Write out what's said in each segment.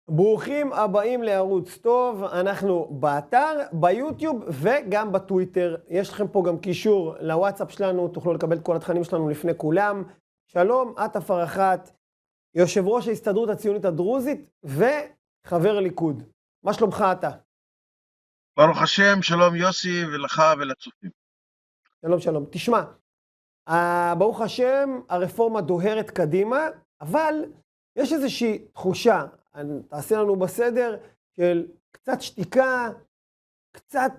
ברוכים הבאים לערוץ טוב, אנחנו באתר, ביוטיוב וגם בטוויטר. יש לכם פה גם קישור לוואטסאפ שלנו, תוכלו לקבל את כל התכנים שלנו לפני כולם. שלום, עטא פרחאת, יושב ראש ההסתדרות הציונית הדרוזית וחבר ליכוד. מה שלומך עטא? ברוך השם, שלום יוסי ולך ולצופים. שלום שלום. תשמע, ברוך השם הרפורמה דוהרת קדימה, אבל יש איזושהי תחושה, תעשה לנו בסדר, של קצת שתיקה, קצת,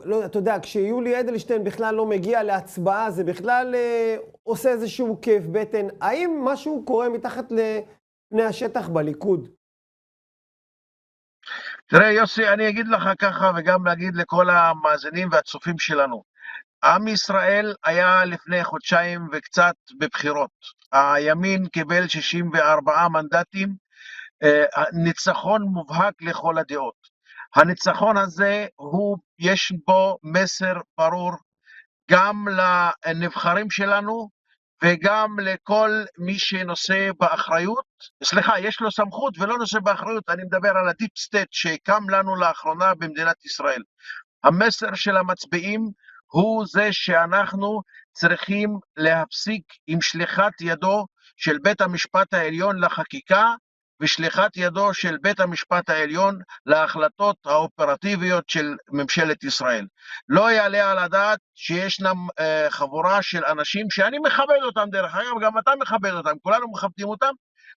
לא, אתה יודע, כשיולי אדלשטיין בכלל לא מגיע להצבעה, זה בכלל עושה איזשהו כיף בטן. האם משהו קורה מתחת לפני השטח בליכוד? תראה יוסי, אני אגיד לך ככה וגם להגיד לכל המאזינים והצופים שלנו. עם ישראל היה לפני חודשיים וקצת בבחירות. הימין קיבל 64 מנדטים, ניצחון מובהק לכל הדעות. הניצחון הזה, יש בו מסר ברור גם לנבחרים שלנו וגם לכל מי שנושא באחריות, סליחה, יש לו סמכות ולא נושא באחריות, אני מדבר על הדיפ סטייט שקם לנו לאחרונה במדינת ישראל. המסר של המצביעים הוא זה שאנחנו צריכים להפסיק עם שליחת ידו של בית המשפט העליון לחקיקה, ושליחת ידו של בית המשפט העליון להחלטות האופרטיביות של ממשלת ישראל. לא יעלה על הדעת שישנם חבורה של אנשים שאני מכבד אותם, דרך אגב, גם אתה מכבד אותם, כולנו מכבדים אותם,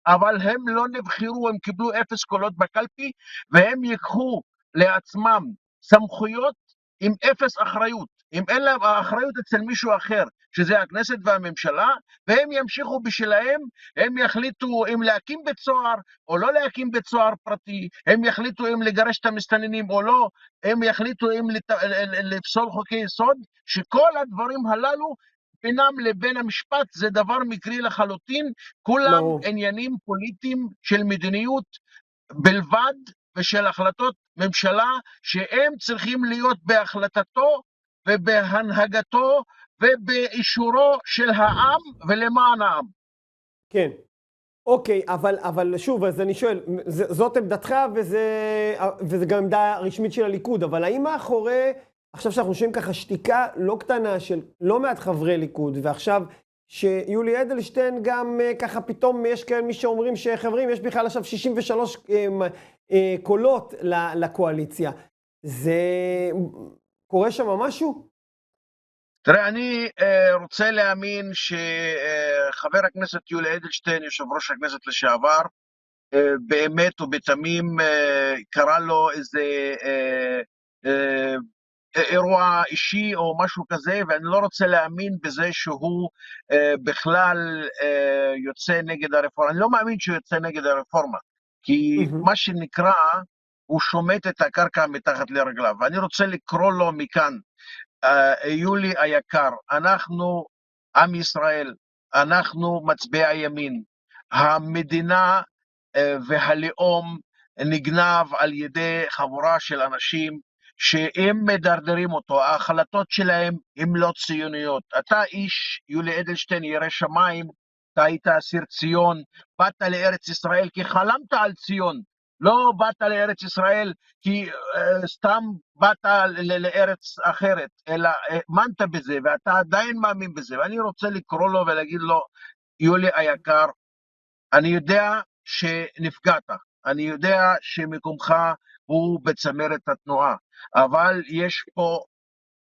אבל הם לא נבחרו, הם קיבלו 0 קולות בקלפי, והם ייקחו לעצמם סמכויות עם 0 אחריות. אם אין להם האחריות אצל מישהו אחר, שזה הכנסת והממשלה, והם ימשיכו בשלהם, הם יחליטו אם להקים בית סוהר או לא להקים בית סוהר פרטי, הם יחליטו אם לגרש את המסתננים או לא, הם יחליטו אם לפסול חוקי יסוד, שכל הדברים הללו בינם לבין המשפט זה דבר מקרי לחלוטין, כולם עניינים פוליטיים של מדיניות בלבד ושל החלטות ממשלה שהם צריכים להיות בהחלטתו ובהנהגתו ובאישורו של העם ולמען העם. כן. אוקיי, אבל שוב, אז אני שואל, זאת עמדתך וזה גם עמדה רשמית של הליכוד, אבל האם מאחורי, עכשיו שאנחנו שומעים ככה שתיקה לא קטנה של לא מעט חברי ליכוד, ועכשיו שיולי אדלשטיין גם ככה פתאום יש כאלה מי שאומרים שחברים, יש בכלל עכשיו 63 קולות לקואליציה. זה קורה שם משהו? תראה, אני רוצה להאמין שחבר הכנסת יולי אדלשטיין, יושב ראש הכנסת לשעבר, באמת ובתמים קרא לו איזה אירוע אישי או משהו כזה, ואני לא רוצה להאמין בזה שהוא בכלל יוצא נגד הרפורמה. אני לא מאמין שהוא יוצא נגד הרפורמה, כי מה שנקרא, הוא שומט את הקרקע מתחת לרגליו. ואני רוצה לקרוא לו מכאן, יולי היקר, אנחנו עם ישראל, אנחנו מצביעי הימין, המדינה והלאום נגנב על ידי חבורה של אנשים שהם מדרדרים אותו, ההחלטות שלהם הם לא ציוניות. אתה איש, יולי אדלשטיין, ירא שמיים, אתה היית אסיר ציון, באת לארץ ישראל כי חלמת על ציון, לא באת לארץ ישראל כי סתם באת לארץ אחרת, אלא האמנת בזה ואתה עדיין מאמין בזה. ואני רוצה לקרוא לו ולהגיד לו, יולי היקר, אני יודע שנפגעת, אני יודע שמקומך הוא בצמרת התנועה, אבל יש פה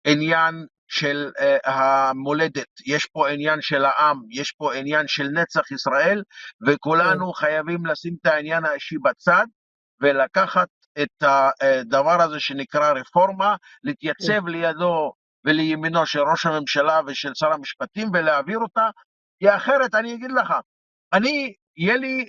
עניין של המולדת, יש פה עניין של העם, יש פה עניין של נצח ישראל, וכולנו חייבים לשים את העניין האישי בצד, ולקחת את הדבר הזה שנקרא רפורמה, להתייצב לידו ולימינו של ראש הממשלה ושל שר המשפטים ולהעביר אותה, כי אחרת אני אגיד לך, יהיה לי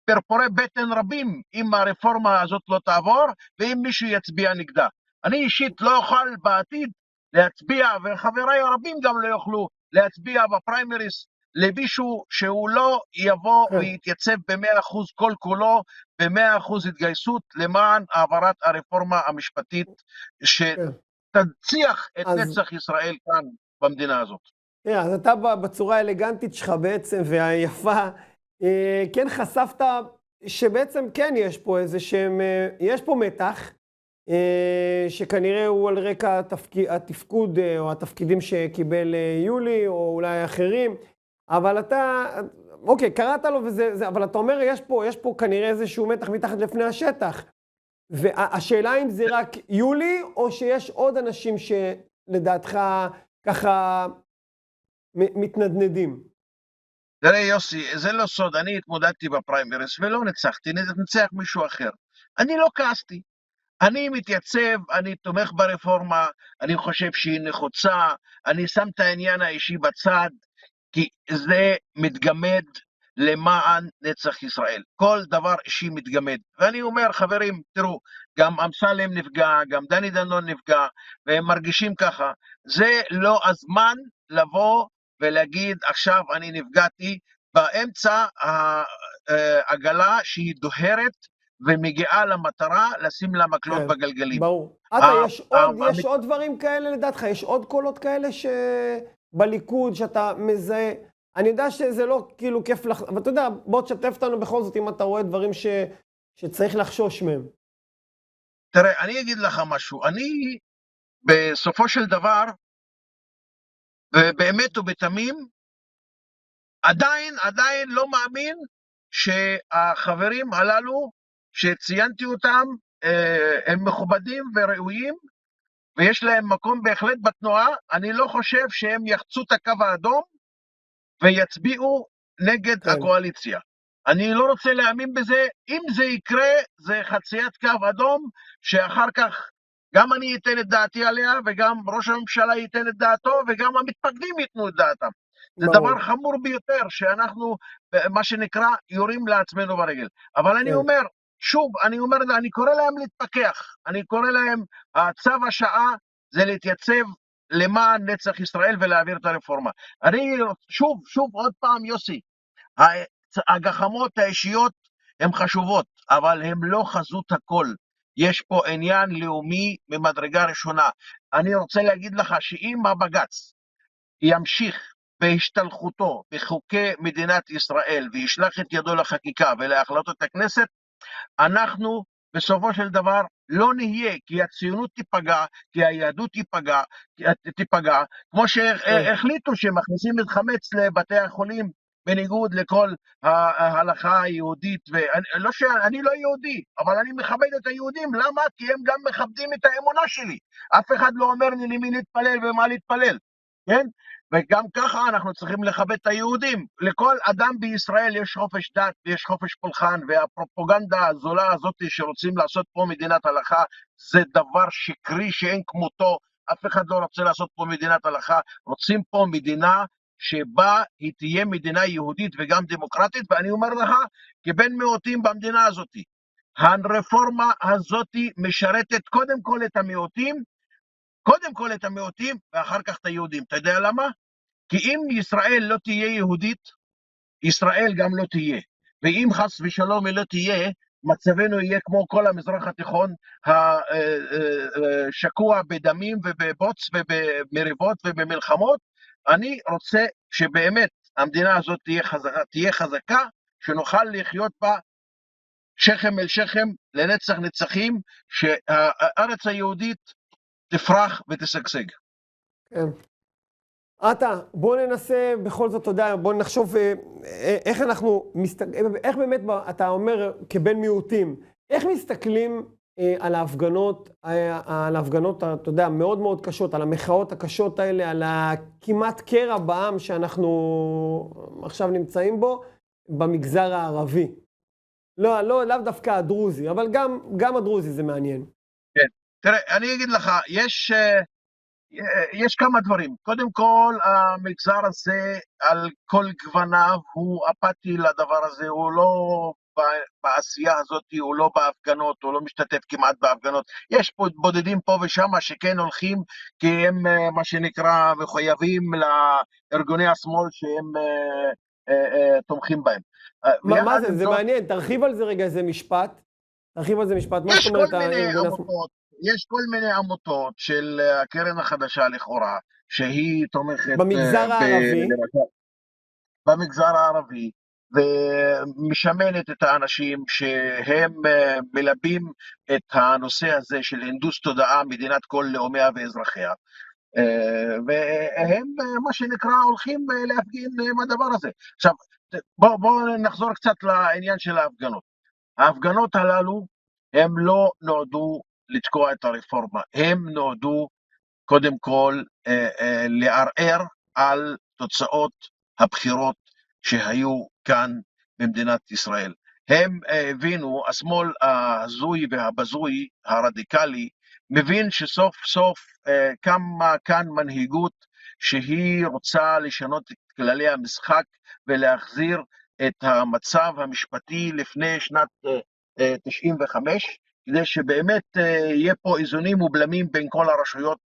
פרפורי בטן רבים אם הרפורמה הזאת לא תעבור ואם מישהו יצביע נגדה. אני אישית לא אוכל בעתיד להצביע, וחבריי הרבים גם לא יוכלו להצביע בפריימריס למישהו שהוא לא יבוא ויתייצב ב100% כל כולו, ב100% התגייסות למען העברת הרפורמה המשפטית שתנציח את נצח ישראל כאן במדינה הזאת. אז אתה בצורה האלגנטית שלך בעצם והיפה, כן חשפת שבעצם כן יש פה איזה שהם, יש פה מתח, שכנראה הוא על רקע התפקוד או התפקידים שקיבל יולי, או אולי אחרים, אבל אתה, אוקיי, קראת לו וזה, אבל אתה אומר, יש פה כנראה איזשהו מתח מתחת לפני השטח, והשאלה אם זה רק יולי, או שיש עוד אנשים שלדעתך ככה מתנדנדים. תראה יוסי, זה לא סוד, אני התמודדתי בפריימריס ולא ניצחתי, ניצח מישהו אחר. אני לא כעסתי, אני מתייצב, אני תומך ברפורמה, אני חושב שהיא נחוצה, אני שם את העניין האישי בצד, כי זה מתגמד למען נצח ישראל. כל דבר אישי מתגמד. ואני אומר, חברים, תראו, גם אמסלם נפגע, גם דני דנון נפגע, והם מרגישים ככה. זה לא הזמן לבוא ולהגיד, עכשיו אני נפגעתי, באמצע העגלה שהיא דוהרת, ומגיעה למטרה לשים לה מקלות בגלגלים. ברור. יש עוד דברים כאלה לדעתך? יש עוד קולות כאלה שבליכוד שאתה מזהה? אני יודע שזה לא כאילו כיף לך, אבל אתה יודע, בוא תשתף אותנו בכל זאת אם אתה רואה דברים שצריך לחשוש מהם. תראה, אני אגיד לך משהו. אני בסופו של דבר, ובאמת ובתמים, עדיין לא מאמין שהחברים הללו שציינתי אותם, הם מכובדים וראויים, ויש להם מקום בהחלט בתנועה. אני לא חושב שהם יחצו את הקו האדום, ויצביעו נגד הקואליציה. אני לא רוצה להאמין בזה. אם זה יקרה, זה חציית קו אדום, שאחר כך גם אני אתן את דעתי עליה, וגם ראש הממשלה ייתן את דעתו, וגם המתפקדים ייתנו את דעתם. זה דבר חמור ביותר, שאנחנו, מה שנקרא, יורים לעצמנו ברגל. אבל אני אומר, שוב, אני קורא להם להתפכח. אני קורא להם, צו השעה זה להתייצב למען נצח ישראל ולהעביר את הרפורמה. אני שוב עוד פעם יוסי, הגחמות האישיות הן חשובות, אבל הן לא חזות הכל. יש פה עניין לאומי ממדרגה ראשונה. אני רוצה להגיד לך שאם הבג"ץ ימשיך בהשתלחותו בחוקי מדינת ישראל וישלח את ידו לחקיקה ולהחלטות הכנסת, אנחנו בסופו של דבר לא נהיה, כי הציונות תיפגע, כי היהדות תיפגע, כמו שהחליטו שמכניסים את חמץ לבתי החולים, בניגוד לכל ההלכה היהודית. אני לא יהודי, אבל אני מכבד את היהודים. למה? כי הם גם מכבדים את האמונה שלי. אף אחד לא אומר לי למי להתפלל ומה להתפלל, כן? וגם ככה אנחנו צריכים לכבד את היהודים. לכל אדם בישראל יש חופש דת ויש חופש פולחן, והפרופוגנדה הזולה הזאת שרוצים לעשות פה מדינת הלכה, זה דבר שקרי שאין כמותו. אף אחד לא רוצה לעשות פה מדינת הלכה, רוצים פה מדינה שבה היא תהיה מדינה יהודית וגם דמוקרטית. ואני אומר לך, כבן מיעוטים במדינה הזאת, הרפורמה הזאת משרתת קודם כל את המיעוטים, ואחר כך את היהודים. אתה יודע למה? כי אם ישראל לא תהיה יהודית, ישראל גם לא תהיה. ואם חס ושלום היא לא תהיה, מצבנו יהיה כמו כל המזרח התיכון, שקוע בדמים ובבוץ ובמריבות ובמלחמות. אני רוצה שבאמת המדינה הזאת תהיה חזקה, שנוכל לחיות בה שכם אל שכם לנצח נצחים, שהארץ היהודית תפרח ותשגשג. כן. בוא ננסה בכל זאת, אתה יודע, בוא נחשוב איך איך באמת, אתה אומר כבן מיעוטים, איך מסתכלים על ההפגנות, אתה יודע, מאוד מאוד קשות, על המחאות הקשות האלה, על הכמעט קרע בעם שאנחנו עכשיו נמצאים בו, במגזר הערבי. לאו דווקא הדרוזי, אבל גם הדרוזי זה מעניין. כן, תראה, אני אגיד לך, יש כמה דברים. קודם כל, המגזר הזה על כל גווניו הוא אפאתי לדבר הזה, הוא לא בעשייה הזאת, הוא לא בהפגנות, הוא לא משתתף כמעט בהפגנות. יש פה בודדים פה ושם שכן הולכים, כי הם מה שנקרא מחויבים לארגוני השמאל שהם תומכים בהם. מה זה? זה מעניין, תרחיב על זה רגע איזה משפט. מה זאת אומרת? יש כל מיני עמותות של הקרן החדשה לכאורה, שהיא תומכת במגזר הערבי. במגזר הערבי, ומשמנת את האנשים שהם מלבים את הנושא הזה של הנדוס תודעה, מדינת כל לאומיה ואזרחיה. והם, מה שנקרא, הולכים להפגין עם הדבר הזה. עכשיו, בואו נחזור קצת לעניין של ההפגנות. ההפגנות הללו הם לא נועדו לתקוע את הרפורמה, הם נועדו קודם כל לערער על תוצאות הבחירות שהיו כאן במדינת ישראל. הם הבינו, השמאל ההזוי והבזוי הרדיקלי, מבין שסוף סוף קמה כאן מנהיגות שהיא רוצה לשנות את כללי המשחק ולהחזיר את המצב המשפטי לפני שנת 95, כדי שבאמת יהיה פה איזונים ובלמים בין כל הרשויות,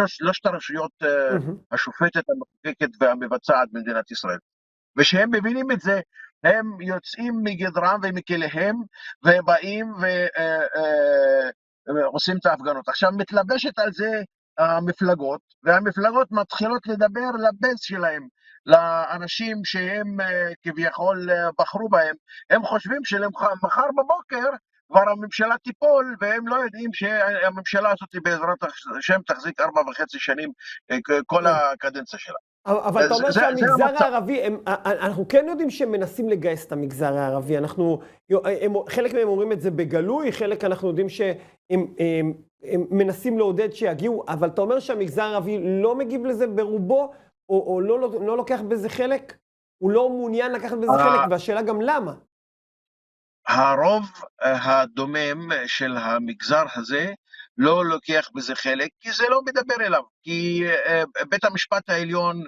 שלושת הרשויות, השופטת, המחוקקת והמבצעת במדינת ישראל. ושהם מבינים את זה, הם יוצאים מגדרם ומכליהם ובאים ועושים את ההפגנות. עכשיו מתלבשת על זה המפלגות, והמפלגות מתחילות לדבר לבייס שלהם, לאנשים שהם כביכול בחרו בהם. הם חושבים שמחר בבוקר כבר הממשלה תיפול, והם לא יודעים שהממשלה הזאת בעזרת השם תחזיק 4.5 שנים כל הקדנציה שלה. אבל אתה אומר שהמגזר הערבי, אנחנו כן יודעים שהם מנסים לגייס את המגזר הערבי, חלק מהם אומרים את זה בגלוי, חלק אנחנו יודעים שהם מנסים לעודד שיגיעו, אבל אתה אומר שהמגזר הערבי לא מגיב לזה ברובו, או לא לוקח בזה חלק? הוא לא מעוניין לקחת בזה חלק, והשאלה גם למה? הרוב הדומם של המגזר הזה לא לוקח בזה חלק, כי זה לא מדבר אליו, כי בית המשפט העליון,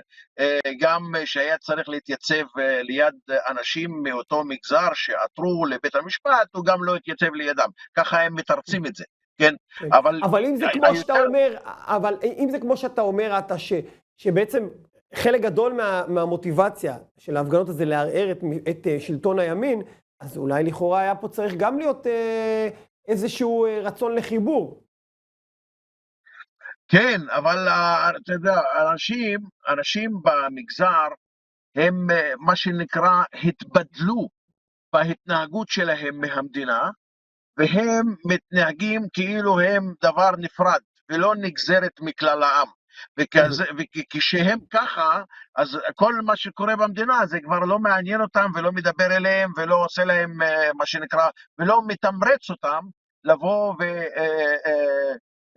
גם שהיה צריך להתייצב ליד אנשים מאותו מגזר שעתרו לבית המשפט, הוא גם לא התייצב לידם, ככה הם מתרצים את זה, כן? אבל אם זה כמו שאתה אומר, אבל אם זה כמו שאתה אומר, שבעצם חלק גדול מהמוטיבציה של ההפגנות הזה לערער את שלטון הימין, אז אולי לכאורה היה פה צריך גם להיות איזשהו רצון לחיבור. כן, אבל אתה יודע, אנשים במגזר הם מה שנקרא התבדלו בהתנהגות שלהם מהמדינה, והם מתנהגים כאילו הם דבר נפרד ולא נגזרת מכלל העם. וכשהם ככה, אז כל מה שקורה במדינה זה כבר לא מעניין אותם ולא מדבר אליהם ולא עושה להם מה שנקרא, ולא מתמרץ אותם לבוא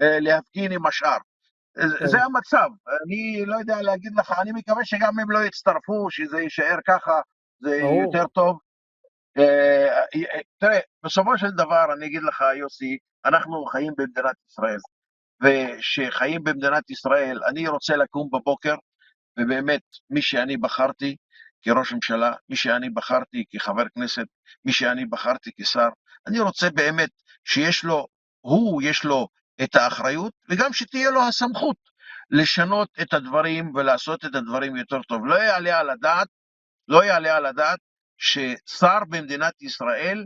ולהפגין עם השאר. זה המצב, אני לא יודע להגיד לך, אני מקווה שגם הם לא יצטרפו, שזה יישאר ככה, זה יותר טוב. תראה, בסופו של דבר אני אגיד לך יוסי, אנחנו חיים במדינת ישראל, ושחיים במדינת ישראל, אני רוצה לקום בבוקר, ובאמת מי שאני בחרתי כראש ממשלה, מי שאני בחרתי כחבר כנסת, מי שאני בחרתי כשר, אני רוצה באמת שיש לו, יש לו את האחריות, וגם שתהיה לו הסמכות לשנות את הדברים ולעשות את הדברים יותר טוב. לא יעלה על הדעת ששר במדינת ישראל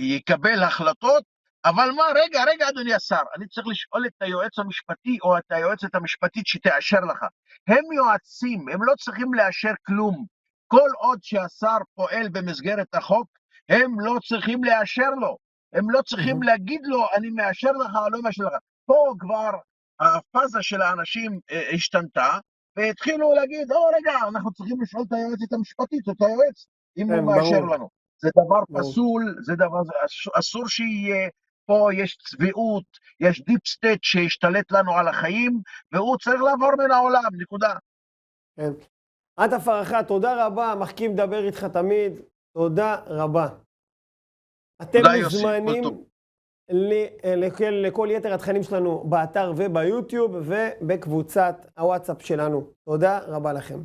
יקבל החלטות, אבל מה, רגע אדוני השר, אני צריך לשאול את היועץ המשפטי או את היועצת המשפטית שתאשר לך. הם יועצים, הם לא צריכים לאשר כלום. כל עוד שהשר פועל במסגרת החוק, הם לא צריכים לאשר לו. הם לא צריכים להגיד לו, אני מאשר לך או לא מאשר לך. פה כבר הפאזה של האנשים השתנתה, והתחילו להגיד, רגע, אנחנו צריכים לשאול את היועצת המשפטית, את היועץ, אם הוא מאשר לנו. זה דבר פסול, זה דבר, אסור שיהיה, פה יש צביעות, יש דיפ סטייט שהשתלט לנו על החיים, והוא צריך לעבור מן העולם, נקודה. כן. עטא פרחה, תודה רבה, מחכים לדבר איתך תמיד, תודה רבה. אתם מוזמנים לכל יתר התכנים שלנו באתר וביוטיוב ובקבוצת הוואטסאפ שלנו. תודה רבה לכם.